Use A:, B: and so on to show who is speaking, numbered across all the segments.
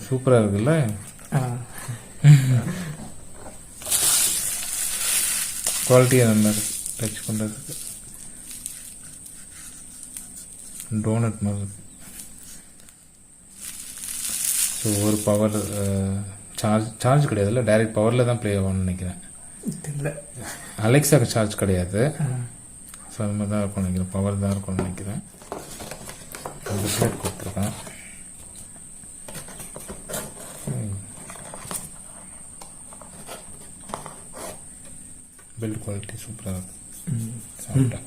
A: சூப்பராக இருக்குல்ல. குவாலிட்டியாக நல்லா இருக்கு டச் பண்ணுறதுக்கு. டோனட் மாதிரி இருக்கு. ஸோ ஒரு பவர் சார்ஜ் கிடையாதுல்ல, டைரக்ட் பவரில் தான் ப்ளே ஆகும்னு நினைக்கிறேன்.
B: இல்லை,
A: அலெக்ஸாக்கு சார்ஜ் கிடையாது. ஸோ அது மாதிரி தான் இருக்கும்னு நினைக்கிறேன், பவர் தான் இருக்கும்னு நினைக்கிறேன். பிளேட் கொடுத்துருக்கேன். பில்ட் குவாலிட்டி சூப்பராக இருக்கு. சாப்பிட்டேன்.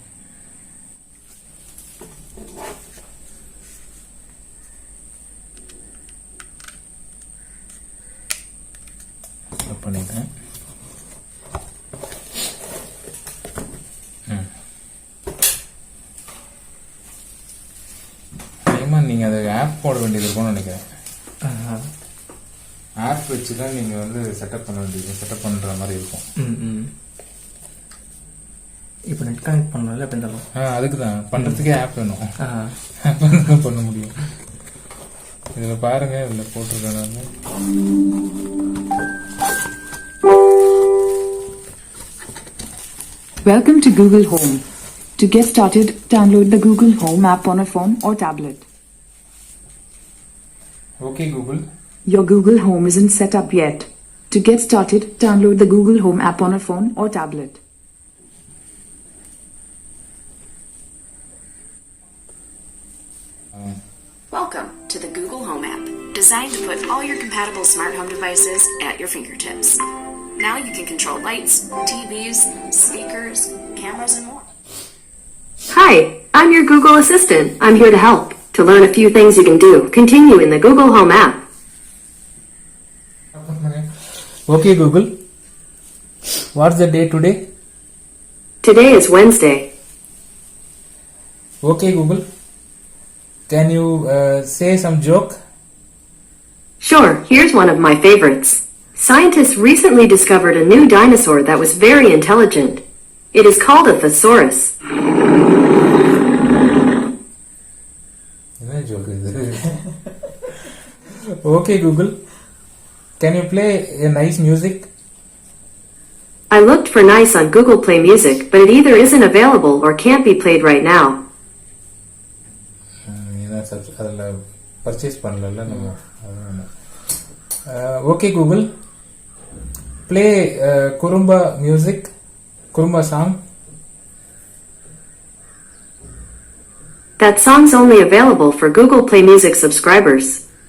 A: பண்ணிட்டேன். நீங்கள் அதை ஆப் போட வேண்டியது இருக்கும்னு நினைக்கிறேன். ஆப் வச்சு தான் நீங்கள் வந்து செட்டப் பண்ண வேண்டியது, செட்டப் பண்ணுற மாதிரி இருக்கும்.
B: இப்போ நெட் கனெக்ட் பண்ணல அப்படி இருந்தாலும்
A: அதுக்கு தான் பண்ணுறதுக்கே ஆப் வேணும். அப்போ பண்ண முடியும். இதில் பாருங்க, இதில் போட்டிருக்கேன்.
C: Welcome to Google Home. To get started, download the Google Home app on a phone or tablet.
A: Okay, Google.
C: Your Google Home isn't set up yet. To get started, download the Google Home app on a phone or tablet.
D: Welcome to the Google Home app, designed to put all your compatible smart home devices at your fingertips. Now you can control lights, TVs, speakers, cameras, and more.
E: Hi, I'm your Google Assistant. I'm here to help. To learn a few things you can do, continue in the Google Home app.
A: Okay, Google. What's the day today?
E: Today is Wednesday.
A: Okay, Google. Can you say some joke?
E: Sure, here's one of my favorites. Scientists recently discovered a new dinosaur that was very intelligent. It is called a thesaurus.
A: Okay, Google. Can you play a nice music?
E: I looked for nice on Google Play Music, but it either isn't available or can't be played right now.
A: Purchase பண்ணல நம்ம. Okay, Google. Play Kurumba music, Kurumba song.
E: That song's only available for Google Play Music subscribers.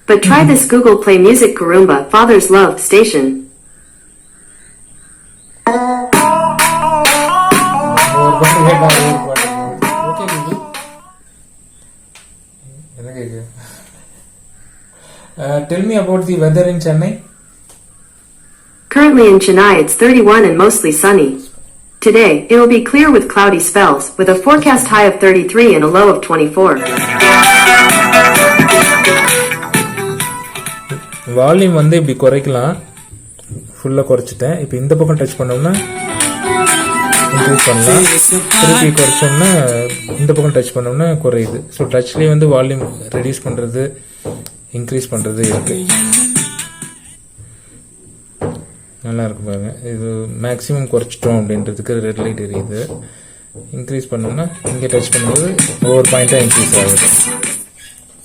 E: But try this Google Play Music Kurumba Father's Love station.
A: Okay, Google. Tell me about the weather in Chennai.
E: Currently in Chennai it's 31 and mostly sunny. Today, it will be clear with cloudy spells, with a forecast high of 33 and a low of 24.
A: Volume வந்து இப்படி குறைக்கலாம். ஃபுல்லாக குறைச்சிட்டேன். இப்போ இந்த பக்கம் touch பண்ணோம்னா increase பண்ணலாம். திருப்பி குறைச்சோம்னா இந்த பக்கம் டச் பண்ணோம்னா குறையுது. ஸோ டச்லேயே வந்து வால்யூம் ரெடியூஸ் பண்ணுறது, இன்க்ரீஸ் பண்ணுறது இருக்கு. நல்லா இருக்கு பாருங்க. இது மேக்ஸிமம் குறைச்சிட்டோம் அப்படின்றதுக்கு ரெட் லைட் எரியுது. இன்க்ரீஸ் பண்ணோம்னா இங்கே டச் பண்ணும்போது ஒவ்வொரு பாயிண்ட்டாக இன்க்ரீஸ் ஆகுது.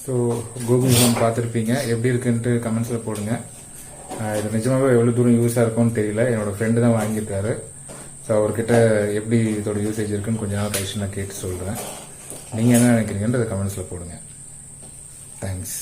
A: ஸோ கூகுள் ஹோம் பார்த்துருப்பீங்க. எப்படி இருக்குன்ட்டு கமெண்ட்ஸில் போடுங்க. இது நிஜமாகவே எவ்வளோ தூரம் யூஸாக இருக்கும்னு தெரியல. என்னோடய ஃப்ரெண்டு தான் வாங்கியிருக்காரு. ஸோ அவர்கிட்ட எப்படி இதோட யூசேஜ் இருக்குன்னு கொஞ்சம் நாள் கழிச்சு நான் கேட்டு சொல்கிறேன். நீங்கள் என்ன நினைக்கிறீங்கன்றதை கமெண்ட்ஸில் போடுங்க. தேங்க்ஸ்.